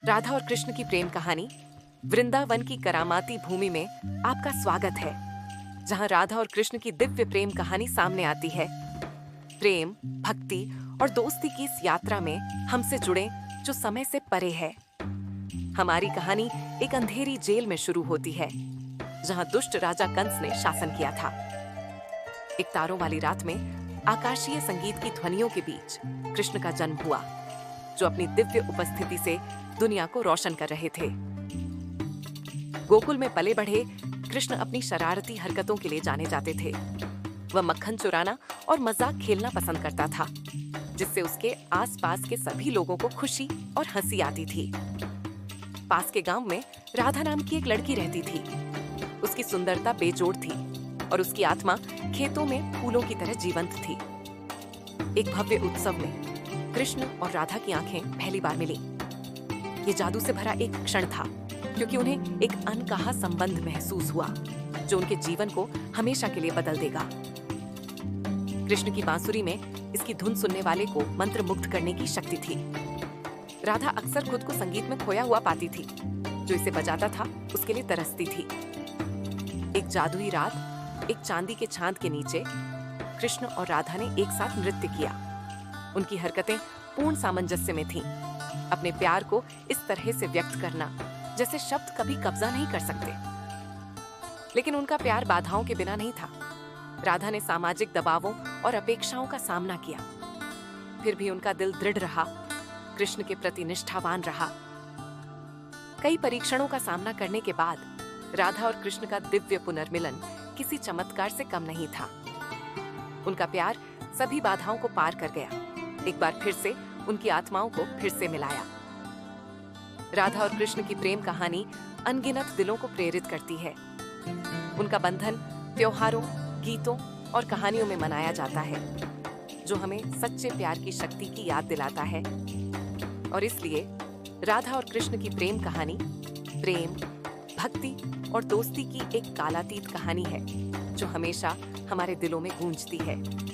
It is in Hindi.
राधा और कृष्ण की प्रेम कहानी वृंदावन की करामाती भूमि में आपका स्वागत है, जहां राधा और कृष्ण की दिव्य प्रेम कहानी सामने आती है। प्रेम, भक्ति और दोस्ती की इस यात्रा में हमसे जुड़े जो समय से परे है। हमारी कहानी एक अंधेरी जेल में शुरू होती है, जहां दुष्ट राजा कंस ने शासन किया था। एक तारों वाली रात में आकाशीय संगीत की ध्वनियों के बीच कृष्ण का जन्म हुआ, जो अपनी दिव्य उपस्थिति से दुनिया को रोशन कर रहे थे। गोकुल में पले बढ़े कृष्ण अपनी शरारती हरकतों के लिए जाने जाते थे। वह मक्खन चुराना और मजाक खेलना पसंद करता था, जिससे उसके आसपास के सभी लोगों को खुशी और हंसी आती थी। पास के गांव में राधा नाम की एक लड़की रहती थी। उसकी सुंदरता बेजोड़ थी और उसकी आत्मा खेतों में फूलों की तरह जीवंत थी। एक भव्य उत्सव में कृष्ण और राधा की आंखें पहली बार मिली। ये जादू से भरा एक क्षण था, क्योंकि उन्हें एक अनकहा संबंध महसूस हुआ, जो उनके जीवन को हमेशा के लिए बदल देगा। कृष्ण की बांसुरी में इसकी धुन सुनने वाले को मंत्रमुग्ध करने की शक्ति थी। राधा अक्सर खुद को संगीत में खोया हुआ पाती थी। जो इसे बजाता था, उसके लिए तरसती थी। एक जादुई रात, एक चांदी के छांद के नीचे कृष्ण और राधा ने एक साथ नृत्य किया। उनकी हरकतें पूर्ण सामंजस्य में थीं। अपने प्यार को इस तरह से व्यक्त करना जैसे शब्द कभी कब्जा नहीं कर सकते। लेकिन उनका प्यार बाधाओं के बिना नहीं था। राधा ने सामाजिक दबावों और अपेक्षाओं का सामना किया, फिर भी उनका दिल दृढ़ रहा, कृष्ण के प्रति निष्ठावान रहा। कई परीक्षणों का सामना करने के बाद राधा और कृष्ण का दिव्य पुनर्मिलन किसी चमत्कार से कम नहीं था। उनका प्यार सभी बाधाओं को पार कर गया, एक बार फिर से उनकी आत्माओं को फिर से मिलाया। राधा और कृष्ण की प्रेम कहानी अनगिनत दिलों को प्रेरित करती है। उनका बंधन त्योहारों, गीतों और कहानियों में मनाया जाता है, जो हमें सच्चे प्यार की शक्ति की याद दिलाता है। और इसलिए राधा और कृष्ण की प्रेम कहानी प्रेम, भक्ति और दोस्ती की एक कालातीत कहानी है, जो हमेशा हमारे दिलों में गूंजती है।